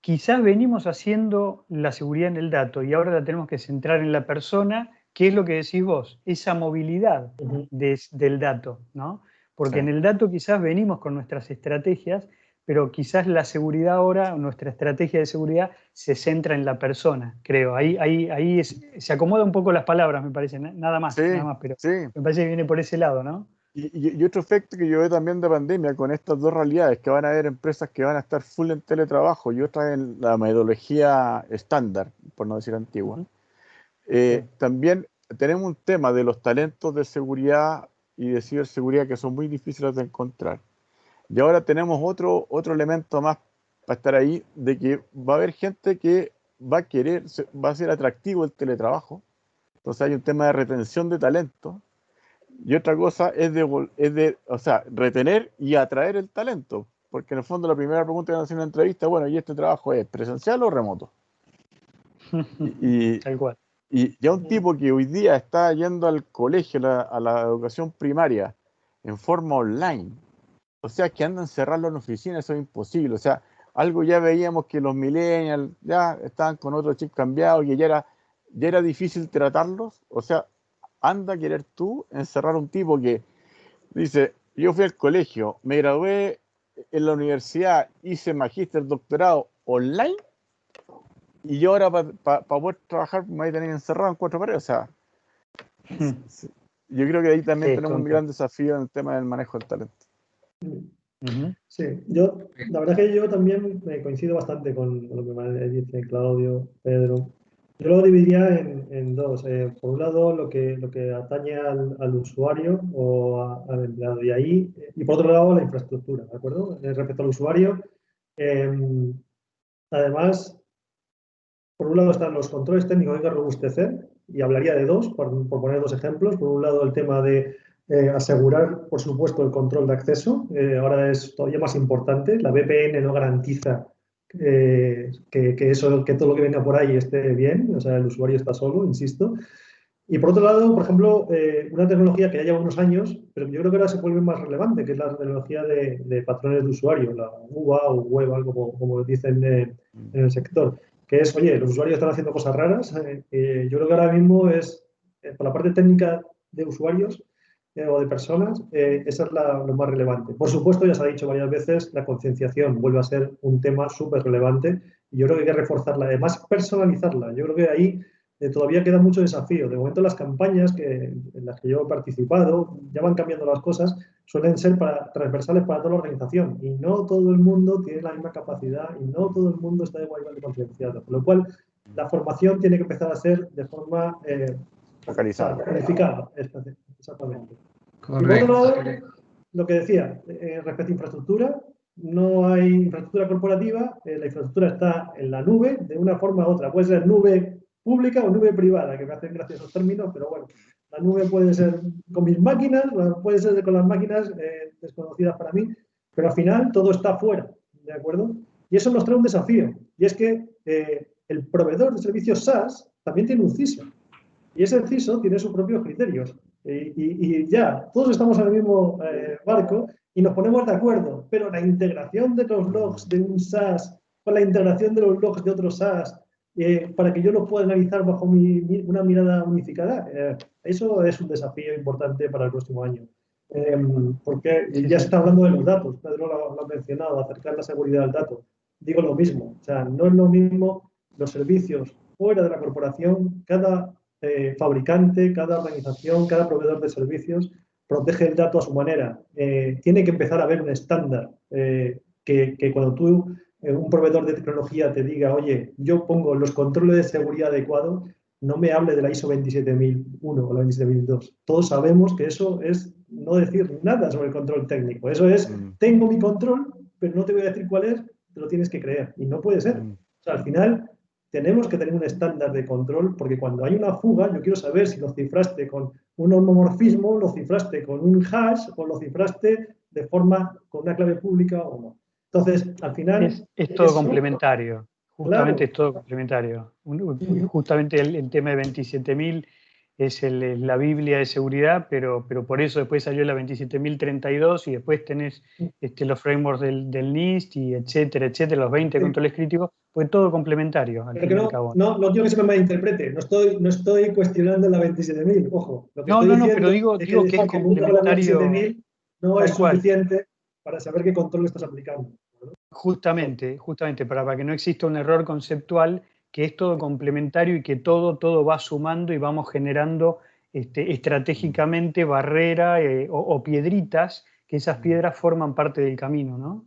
Quizás venimos haciendo la seguridad en el dato y ahora la tenemos que centrar en la persona, que es lo que decís vos, esa movilidad del dato, ¿no? Porque en el dato quizás venimos con nuestras estrategias, pero quizás la seguridad ahora, nuestra estrategia de seguridad, se centra en la persona, creo. Ahí se acomoda un poco las palabras, me parece, nada más, pero me parece que viene por ese lado, ¿no? Y otro efecto que yo veo también de pandemia con estas dos realidades, que van a haber empresas que van a estar full en teletrabajo y otras en la metodología estándar, por no decir antigua. También tenemos un tema de los talentos de seguridad y de ciberseguridad que son muy difíciles de encontrar. Y ahora tenemos otro elemento más para estar ahí, de que va a haber gente que va a ser atractivo el teletrabajo. Entonces hay un tema de retención de talento. Y otra cosa es retener y atraer el talento. Porque en el fondo la primera pregunta que van a hacer en una entrevista, bueno, ¿y este trabajo es presencial o remoto? Tal cual. Y ya un tipo que hoy día está yendo al colegio, a la educación primaria, en forma online, o sea, que anda encerrado en la oficina, eso es imposible. O sea, algo ya veíamos que los millennials ya estaban con otro chip cambiado, que ya era difícil tratarlos. O sea, anda a querer tú encerrar a un tipo que dice, yo fui al colegio, me gradué en la universidad, hice magíster, doctorado online, y yo ahora para poder trabajar me voy a tener encerrado en 4 paredes. O sea, yo creo que ahí también tenemos un gran desafío en el tema del manejo del talento. Sí, la verdad es que yo también coincido bastante con lo que me dice Claudio, Pedro. Yo lo dividiría en dos. Por un lado, lo que atañe al usuario o al empleado, y por otro lado, la infraestructura, ¿de acuerdo? Respecto al usuario, además, por un lado están los controles técnicos que hay que robustecer, y hablaría de dos, por poner dos ejemplos. Por un lado, el tema de asegurar, por supuesto, el control de acceso. Ahora es todavía más importante. La VPN no garantiza que todo lo que venga por ahí esté bien. O sea, el usuario está solo, insisto. Y por otro lado, por ejemplo, una tecnología que ya lleva unos años, pero yo creo que ahora se vuelve más relevante, que es la tecnología de patrones de usuario, la UA o web, como dicen en el sector, que es, oye, los usuarios están haciendo cosas raras. Yo creo que ahora mismo es, por la parte técnica de usuarios o de personas, esa es lo más relevante. Por supuesto, ya se ha dicho varias veces, la concienciación vuelve a ser un tema súper relevante, y yo creo que hay que reforzarla, además personalizarla. Yo creo que ahí todavía queda mucho desafío. De momento, las campañas en las que yo he participado, ya van cambiando las cosas, suelen ser transversales para toda la organización, y no todo el mundo tiene la misma capacidad y no todo el mundo está igual de concienciado. Con lo cual, la formación tiene que empezar a ser de forma focalizada. planificada. Exactamente. Correcto. Y por otro lado, lo que decía, respecto a infraestructura, no hay infraestructura corporativa, la infraestructura está en la nube de una forma u otra. Puede ser nube pública o nube privada, que me hacen gracia esos términos, pero bueno, la nube puede ser con mis máquinas, puede ser con las máquinas desconocidas para mí, pero al final todo está fuera, ¿de acuerdo? Y eso nos trae un desafío, y es que el proveedor de servicios SaaS también tiene un CISO, y ese CISO tiene sus propios criterios, y ya, todos estamos en el mismo barco y nos ponemos de acuerdo, pero la integración de los logs de un SaaS con la integración de los logs de otros SaaS, para que yo los pueda analizar bajo una mirada unificada, eso es un desafío importante para el próximo año. Porque ya se está hablando de los datos, Pedro lo ha mencionado, acercar la seguridad del dato. Digo lo mismo, o sea, no es lo mismo los servicios fuera de la corporación. Cada fabricante, cada organización, cada proveedor de servicios protege el dato a su manera. Tiene que empezar a haber un estándar que cuando tú, un proveedor de tecnología, te diga, oye, yo pongo los controles de seguridad adecuados, no me hable de la ISO 27001 o la 27002. Todos sabemos que eso es no decir nada sobre el control técnico. Eso es, tengo mi control, pero no te voy a decir cuál es, te lo tienes que creer. Y no puede ser. O sea, al final tenemos que tener un estándar de control, porque cuando hay una fuga, yo quiero saber si lo cifraste con un homomorfismo, lo cifraste con un hash o lo cifraste de forma con una clave pública o no. Entonces, al final... Es todo complementario. Justamente Claro. Es todo complementario. Justamente el tema de 27.000 es la Biblia de seguridad, pero por eso después salió la 27.032 y después tenés los frameworks del NIST y etcétera, los 20 controles críticos, fue todo complementario. Al fin y al cabo. No quiero que se me malinterprete, no estoy cuestionando la 27.000, ojo. Lo que estoy diciendo pero digo es que es complementario. La 27.000 no es suficiente para saber qué control estás aplicando. Justamente, para que no exista un error conceptual, que es todo complementario y que todo va sumando y vamos generando estratégicamente barrera o piedritas, que esas piedras forman parte del camino, ¿no?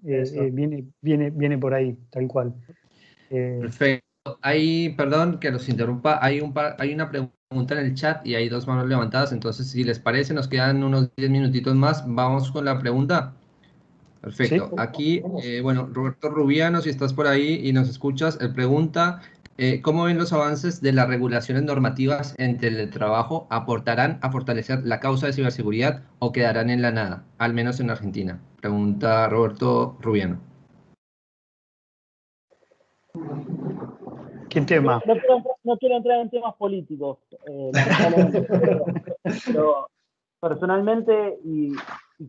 Viene por ahí, tal cual. Perfecto. Perdón que los interrumpa, hay una pregunta en el chat y hay 2 manos levantadas, entonces si les parece nos quedan unos 10 minutitos más, vamos con la pregunta. Perfecto. ¿Sí? Aquí, Roberto Rubiano, si estás por ahí y nos escuchas, él pregunta, ¿cómo ven los avances de las regulaciones normativas en teletrabajo? ¿Aportarán a fortalecer la causa de ciberseguridad o quedarán en la nada, al menos en Argentina? Pregunta Roberto Rubiano. ¿Qué tema? No quiero entrar en temas políticos, pero personalmente, y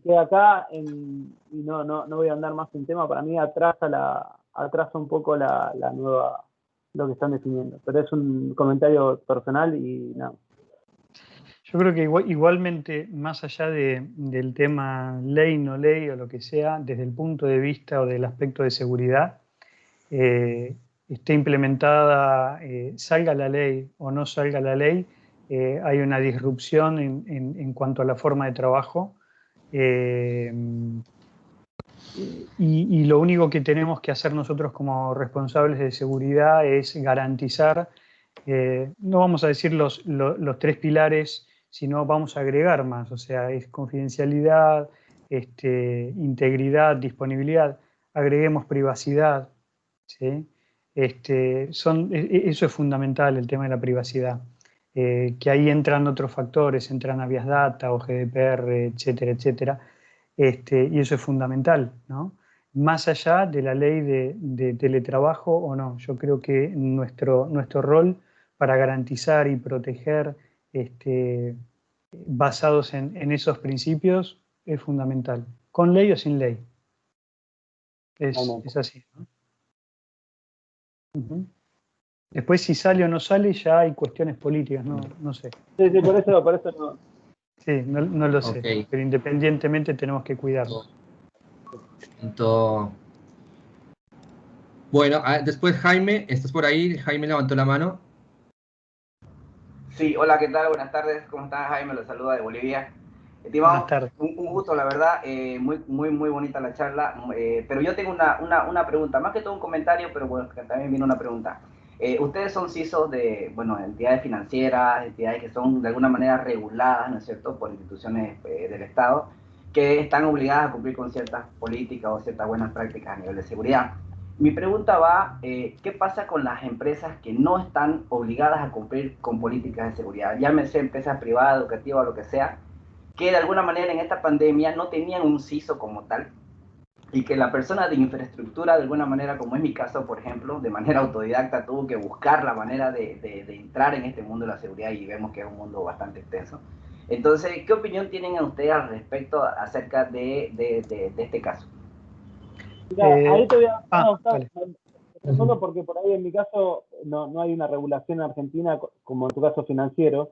queda acá, y no voy a andar más en tema, para mí atrasa atrasa un poco la nueva, lo que están definiendo. Pero es un comentario personal y nada. Yo creo que igualmente, más allá del tema ley, no ley o lo que sea, desde el punto de vista o del aspecto de seguridad, esté implementada, salga la ley o no salga la ley, hay una disrupción en cuanto a la forma de trabajo. Y lo único que tenemos que hacer nosotros como responsables de seguridad es garantizar, no vamos a decir los 3 pilares, sino vamos a agregar más, o sea, es confidencialidad, integridad, disponibilidad, agreguemos privacidad, ¿sí? Eso es fundamental, el tema de la privacidad, que ahí entran otros factores, entran Avias Data o GDPR, etcétera, etcétera. Y eso es fundamental, ¿no? Más allá de la ley de teletrabajo o no, yo creo que nuestro rol para garantizar y proteger basados en esos principios es fundamental, con ley o sin ley. Es así, ¿no? Uh-huh. Después si sale o no sale ya hay cuestiones políticas, no sé. Sí, por eso no. Sí, no lo sé, pero independientemente tenemos que cuidarlo. Bueno, después Jaime, ¿estás por ahí? Jaime levantó la mano. Sí, hola, ¿qué tal? Buenas tardes, ¿cómo estás, Jaime? Los saluda de Bolivia. Estimado, buenas tardes. Un gusto, la verdad, muy bonita la charla, pero yo tengo una pregunta, más que todo un comentario, pero bueno, también viene una pregunta. Ustedes son CISOs de, bueno, entidades financieras, entidades que son de alguna manera reguladas, ¿no es cierto?, por instituciones del Estado, que están obligadas a cumplir con ciertas políticas o ciertas buenas prácticas a nivel de seguridad. Mi pregunta va, ¿qué pasa con las empresas que no están obligadas a cumplir con políticas de seguridad? Llámese empresas privadas, educativas o lo que sea, que de alguna manera en esta pandemia no tenían un CISO como tal, y que la persona de infraestructura, de alguna manera, como es mi caso, por ejemplo, de manera autodidacta, tuvo que buscar la manera de entrar en este mundo de la seguridad, y vemos que es un mundo bastante extenso. Entonces, ¿qué opinión tienen ustedes al respecto acerca de este caso? Mira, ahí te voy a vale. solo porque por ahí en mi caso no hay una regulación en Argentina como en tu caso financiero.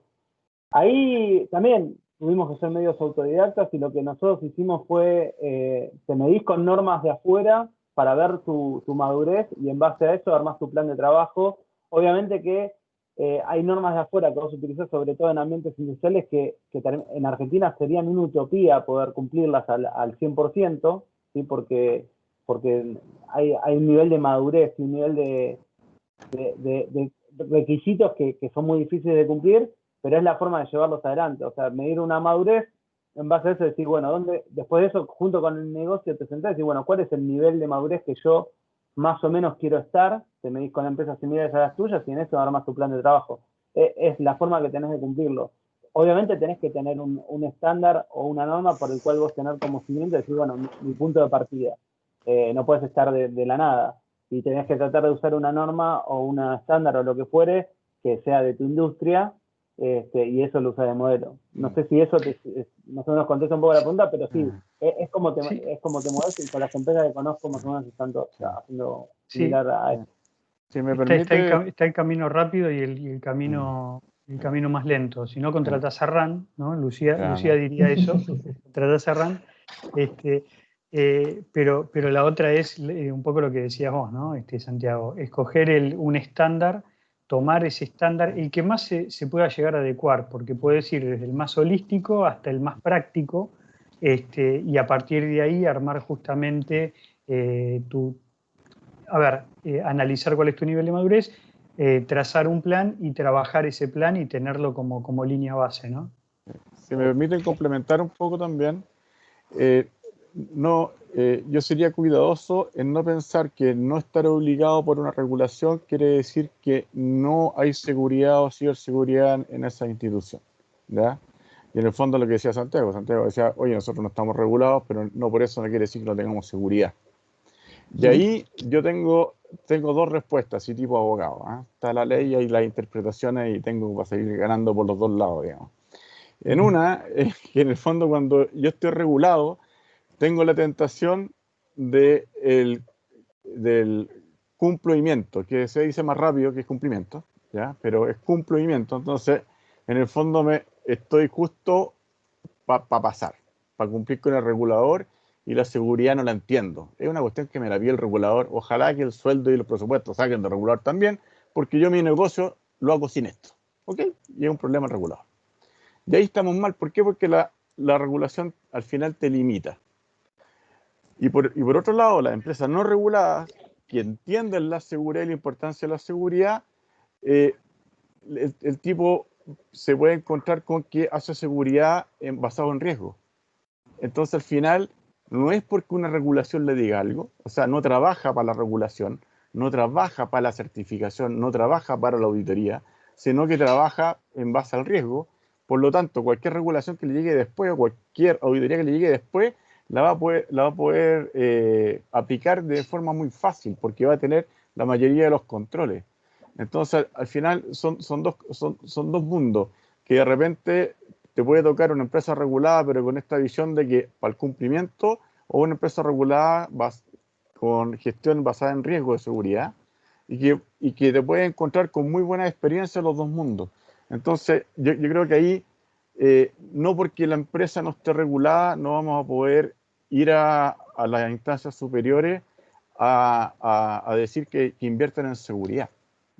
Ahí también tuvimos que ser medios autodidactas y lo que nosotros hicimos fue, te medís con normas de afuera para ver tu madurez y en base a eso armás tu plan de trabajo. Obviamente que hay normas de afuera que vos utilizás sobre todo en ambientes industriales que en Argentina serían una utopía poder cumplirlas al 100%, ¿sí? Porque hay un nivel de madurez y un nivel de requisitos que son muy difíciles de cumplir, pero es la forma de llevarlos adelante. O sea, medir una madurez, en base a eso decir, bueno, después de eso, junto con el negocio, te sentás y decir, bueno, ¿cuál es el nivel de madurez que yo más o menos quiero estar? Te medís con empresas similares a las tuyas y en eso armas tu plan de trabajo. Es la forma que tenés de cumplirlo. Obviamente tenés que tener un estándar o una norma por el cual vos tenés como cimiento y decir, bueno, mi punto de partida. No puedes estar de la nada y tenés que tratar de usar una norma o una estándar o lo que fuere que sea de tu industria, y eso lo usa de modelo. No sé si eso más o menos contesta un poco la pregunta, pero sí, es como te mueves y con las empresas que conozco más o menos están haciendo similar a eso. Si me permite... está el camino rápido y el camino más lento. Si no, contratás a RAN, ¿no? Lucía diría eso, contratás a RAN. Pero la otra es un poco lo que decías vos, ¿no? Santiago, escoger un estándar, tomar ese estándar, el que más se pueda llegar a adecuar, porque puedes ir desde el más holístico hasta el más práctico, y a partir de ahí armar justamente analizar cuál es tu nivel de madurez, trazar un plan y trabajar ese plan y tenerlo como línea base, ¿no? Si me permiten complementar un poco también, yo sería cuidadoso en no pensar que no estar obligado por una regulación quiere decir que no hay seguridad o ciberseguridad en esa institución, ¿ya? Y en el fondo lo que decía Santiago decía, oye, nosotros no estamos regulados, pero no por eso no quiere decir que no tengamos seguridad. Y ahí yo tengo 2 respuestas, así tipo abogado, ¿eh? Está la ley y las interpretaciones y tengo para seguir ganando por los 2 lados, digamos. En una, que en el fondo cuando yo estoy regulado, tengo la tentación de del cumplimiento, que se dice más rápido que es cumplimiento, ¿ya? Pero es cumplimiento, entonces en el fondo me estoy justo para pasar, para cumplir con el regulador, y la seguridad no la entiendo. Es una cuestión que me la pide el regulador. Ojalá que el sueldo y los presupuestos saquen del regulador también, porque yo mi negocio lo hago sin esto, ¿ok? Y es un problema el regulador. De ahí estamos mal. ¿Por qué? Porque la regulación al final te limita. Y por otro lado, las empresas no reguladas, que entienden la seguridad y la importancia de la seguridad, el tipo se puede encontrar con que hace seguridad basado en riesgo. Entonces, al final, no es porque una regulación le diga algo, o sea, no trabaja para la regulación, no trabaja para la certificación, no trabaja para la auditoría, sino que trabaja en base al riesgo. Por lo tanto, cualquier regulación que le llegue después o cualquier auditoría que le llegue después, la va a poder aplicar de forma muy fácil, porque va a tener la mayoría de los controles. Entonces, al final, son dos mundos, que de repente te puede tocar una empresa regulada, pero con esta visión de que para el cumplimiento, o una empresa regulada con gestión basada en riesgo de seguridad, y que te puedes encontrar con muy buena experiencia en los dos mundos. Entonces, yo creo que ahí, no porque la empresa no esté regulada, no vamos a poder ir a las instancias superiores a decir que inviertan en seguridad,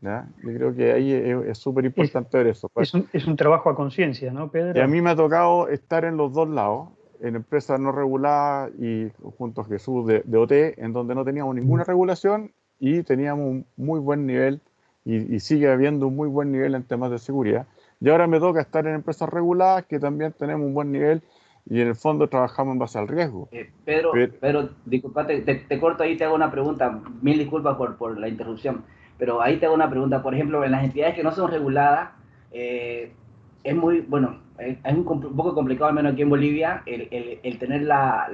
¿ya? Yo creo que ahí es súper importante ver eso. Es un trabajo a conciencia, ¿no, Pedro? Y a mí me ha tocado estar en los dos lados, en empresas no reguladas y junto a Jesús de OT, en donde no teníamos ninguna regulación y teníamos un muy buen nivel, y sigue habiendo un muy buen nivel en temas de seguridad. Y ahora me toca estar en empresas reguladas, que también tenemos un buen nivel, y en el fondo trabajamos en base al riesgo. Pedro, disculpa, te corto ahí, te hago una pregunta. Mil disculpas por la interrupción, pero ahí te hago una pregunta. Por ejemplo, en las entidades que no son reguladas, es muy, bueno, es un poco complicado, al menos aquí en Bolivia, el tener la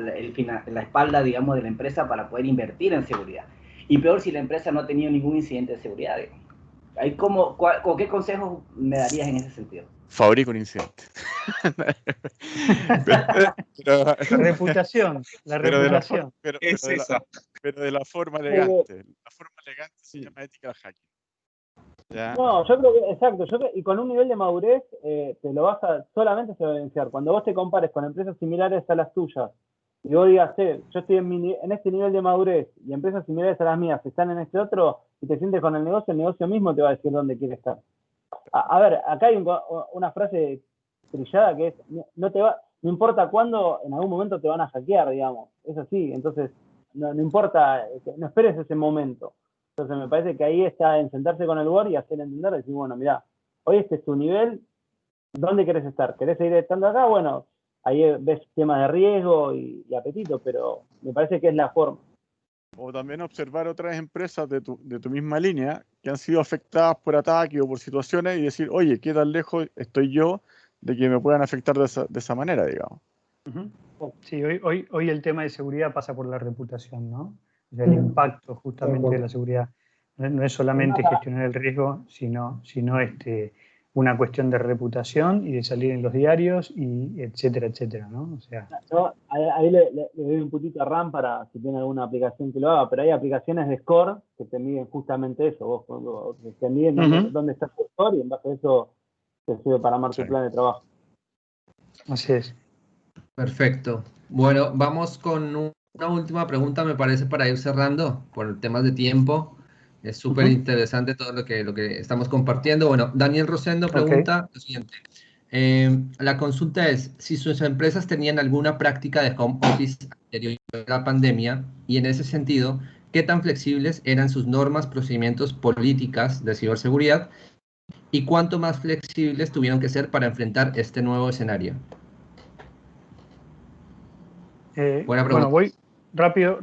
espalda, digamos, de la empresa para poder invertir en seguridad. Y peor si la empresa no ha tenido ningún incidente de seguridad. ¿Qué consejos me darías en ese sentido? Fabrica un incidente. Reputación, la reputación. Pero de la forma elegante. La forma elegante se llama ética hacking. ¿Ya? No, yo creo que, exacto, y con un nivel de madurez solamente se va a evidenciar. Cuando vos te compares con empresas similares a las tuyas, y vos digas, yo estoy en este nivel de madurez, y empresas similares a las mías están en este otro, y te sientes con el negocio mismo te va a decir dónde quiere estar. A ver, acá hay una frase trillada que es, no importa cuándo, en algún momento te van a hackear, digamos. Es así, entonces no importa, no esperes ese momento. Entonces me parece que ahí está en sentarse con el board y hacer entender, decir, bueno, mirá, hoy este es tu nivel, ¿dónde querés estar? ¿Querés seguir estando acá? Bueno, ahí ves temas de riesgo y apetito, pero me parece que es la forma. O también observar otras empresas de tu misma línea que han sido afectadas por ataques o por situaciones y decir, oye, ¿qué tan lejos estoy yo de que me puedan afectar de esa manera, digamos? Sí, hoy el tema de seguridad pasa por la reputación, ¿no? O sea, el impacto justamente de la seguridad. No es solamente gestionar el riesgo, sino una cuestión de reputación y de salir en los diarios, y etcétera, etcétera, ¿no? O sea, yo ahí le doy un puntito a RAM para si tiene alguna aplicación que lo haga, pero hay aplicaciones de score que te miden justamente eso. Vos te miden dónde está tu score, y en base a eso te sirve para armar tu plan de trabajo. Así es. Perfecto. Bueno, vamos con una última pregunta, me parece, para ir cerrando por temas de tiempo. Es súper interesante todo lo que estamos compartiendo. Bueno, Daniel Rosendo pregunta lo siguiente. La consulta es, si sus empresas tenían alguna práctica de home office anterior a la pandemia, y en ese sentido, ¿qué tan flexibles eran sus normas, procedimientos, políticas de ciberseguridad? ¿Y cuánto más flexibles tuvieron que ser para enfrentar este nuevo escenario? Buena pregunta. Bueno, voy rápido.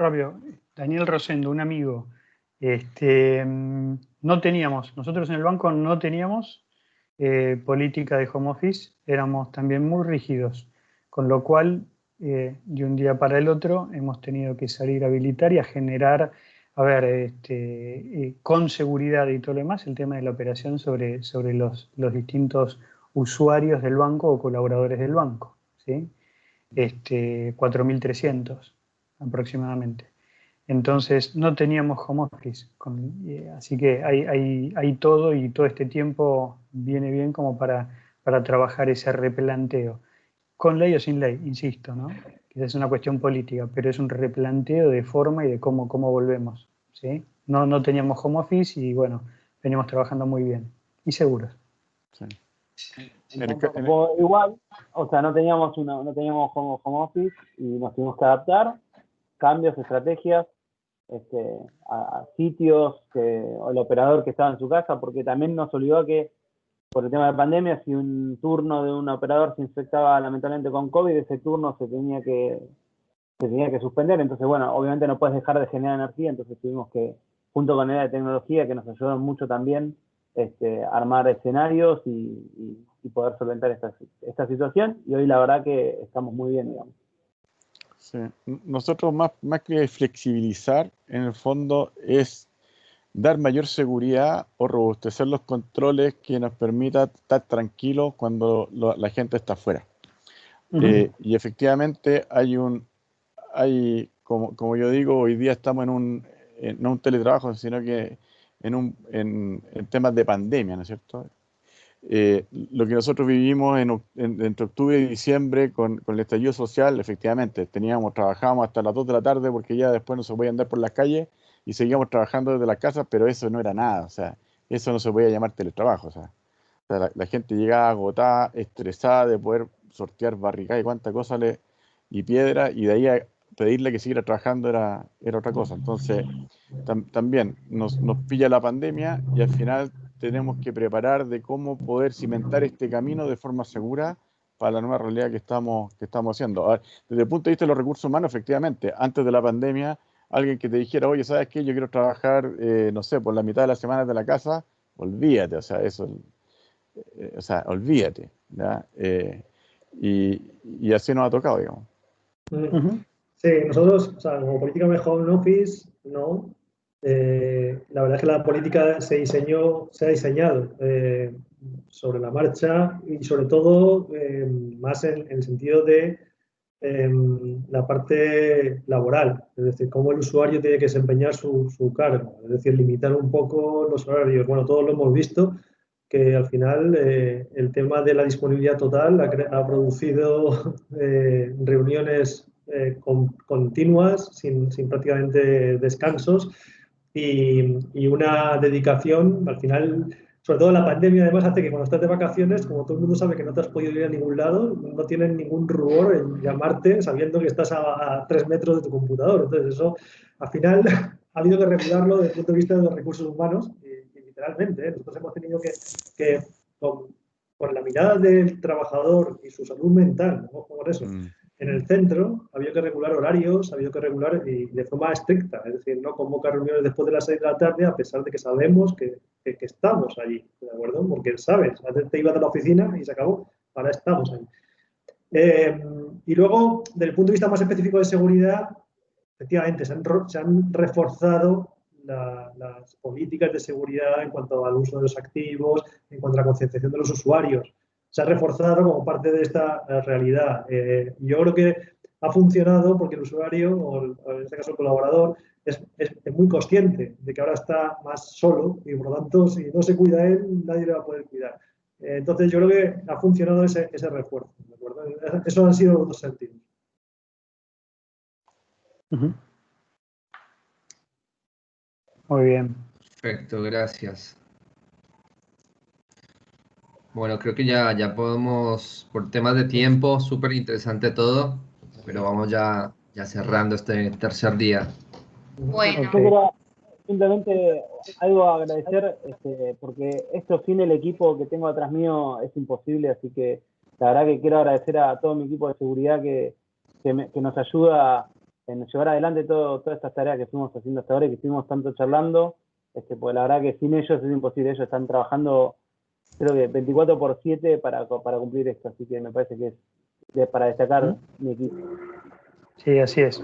Daniel Rosendo, un amigo. Nosotros en el banco no teníamos política de home office, éramos también muy rígidos, con lo cual de un día para el otro hemos tenido que salir a habilitar y a generar, con seguridad y todo lo demás, el tema de la operación sobre los distintos usuarios del banco o colaboradores del banco, ¿sí? 4.300 aproximadamente. Entonces no teníamos home office, así que hay todo, y todo este tiempo viene bien como para trabajar ese replanteo. Con ley o sin ley, insisto, ¿no? Quizás es una cuestión política, pero es un replanteo de forma y de cómo volvemos, ¿sí? No teníamos home office y bueno, venimos trabajando muy bien y seguros. Sí. Igual, o sea, no teníamos home office y nos tuvimos que adaptar, cambios, estrategias, a sitios, o el operador que estaba en su casa, porque también nos olvidó que por el tema de pandemia, si un turno de un operador se infectaba lamentablemente con COVID, ese turno se tenía que suspender. Entonces, bueno, obviamente no puedes dejar de generar energía, entonces tuvimos que, junto con el área de tecnología, que nos ayudó mucho también, armar escenarios y poder solventar esta situación. Y hoy la verdad que estamos muy bien, digamos. Sí. Nosotros más que flexibilizar, en el fondo es dar mayor seguridad o robustecer los controles que nos permita estar tranquilos cuando la gente está afuera. Y efectivamente como yo digo, hoy día estamos no un teletrabajo, sino que en temas de pandemia, ¿no es cierto? Lo que nosotros vivimos entre octubre y diciembre con el estallido social, efectivamente, trabajábamos hasta las 2 de la tarde porque ya después no se podía andar por las calles y seguíamos trabajando desde las casas, pero eso no era nada, o sea, eso no se podía llamar teletrabajo, o sea, la gente llegaba agotada, estresada de poder sortear barricadas y cuánta cosa y piedra, y de ahí a pedirle que siguiera trabajando era otra cosa. Entonces, también nos pilla la pandemia y al final tenemos que preparar de cómo poder cimentar este camino de forma segura para la nueva realidad que estamos haciendo. A ver, desde el punto de vista de los recursos humanos, efectivamente, antes de la pandemia, alguien que te dijera, oye, ¿sabes qué? Yo quiero trabajar, no sé, por la mitad de las semanas de la casa, olvídate, o sea, olvídate, ¿ya? Y así nos ha tocado, digamos. Sí, nosotros, o sea, como política de home office, no. La verdad es que la política se ha diseñado sobre la marcha y sobre todo más en el sentido de la parte laboral, es decir, cómo el usuario tiene que desempeñar su cargo, es decir, limitar un poco los horarios. Bueno, todos lo hemos visto, que al final el tema de la disponibilidad total ha producido reuniones continuas, sin prácticamente descansos, y una dedicación, al final, sobre todo la pandemia, además, hace que cuando estás de vacaciones, como todo el mundo sabe que no te has podido ir a ningún lado, no tienen ningún rubor en llamarte sabiendo que estás a 3 metros de tu computador. Entonces, eso, al final, ha habido que regularlo desde el punto de vista de los recursos humanos, y literalmente, nosotros hemos tenido que con la mirada del trabajador y su salud mental, ojo con eso, en el centro, había que regular horarios, había que regular y de forma estricta, es decir, no convocar reuniones después de las 6 de la tarde, a pesar de que sabemos que estamos allí, ¿de acuerdo? Porque sabes, antes te ibas a la oficina y se acabó, ahora estamos ahí. Y luego, desde el punto de vista más específico de seguridad, efectivamente, se han reforzado las políticas de seguridad en cuanto al uso de los activos, en cuanto a la concienciación de los usuarios. Se ha reforzado como parte de esta realidad. Yo creo que ha funcionado porque el usuario, o en este caso el colaborador, es muy consciente de que ahora está más solo y por lo tanto, si no se cuida él, nadie le va a poder cuidar. Entonces, yo creo que ha funcionado ese refuerzo, ¿de acuerdo? Esos han sido los dos sentidos. Muy bien. Perfecto, gracias. Bueno, creo que ya podemos, por temas de tiempo, súper interesante todo, pero vamos ya cerrando este tercer día. Bueno. Okay. Simplemente algo a agradecer, porque esto sin el equipo que tengo atrás mío es imposible, así que la verdad que quiero agradecer a todo mi equipo de seguridad que nos ayuda en llevar adelante todas estas tareas que fuimos haciendo hasta ahora y que estuvimos tanto charlando, pues la verdad que sin ellos es imposible. Ellos están trabajando, creo que 24/7 para cumplir esto, así que me parece que es para destacar mi equipo. Sí, así es.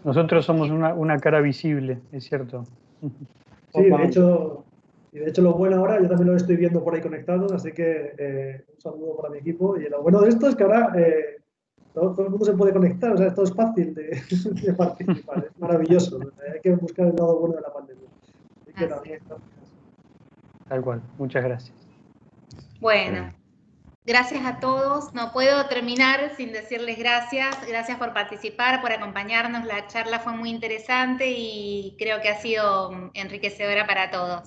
Nosotros somos una cara visible, es cierto. Sí, de hecho lo bueno ahora, yo también lo estoy viendo por ahí conectados, así que un saludo para mi equipo. Y lo bueno de esto es que ahora todo el mundo se puede conectar, o sea, todo es fácil de participar, es maravilloso. Hay que buscar el lado bueno de la pandemia. Así que también, Tal cual, muchas gracias. Bueno, gracias a todos. No puedo terminar sin decirles gracias. Gracias por participar, por acompañarnos. La charla fue muy interesante y creo que ha sido enriquecedora para todos.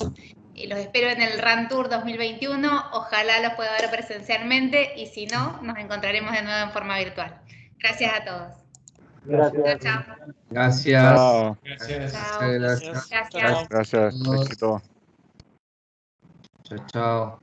Y los espero en el Run Tour 2021. Ojalá los pueda ver presencialmente y si no, nos encontraremos de nuevo en forma virtual. Gracias a todos. gracias. Chao. Gracias. Chao. Gracias. Chao. Gracias. Gracias. Gracias. Éxito. Chao, chao.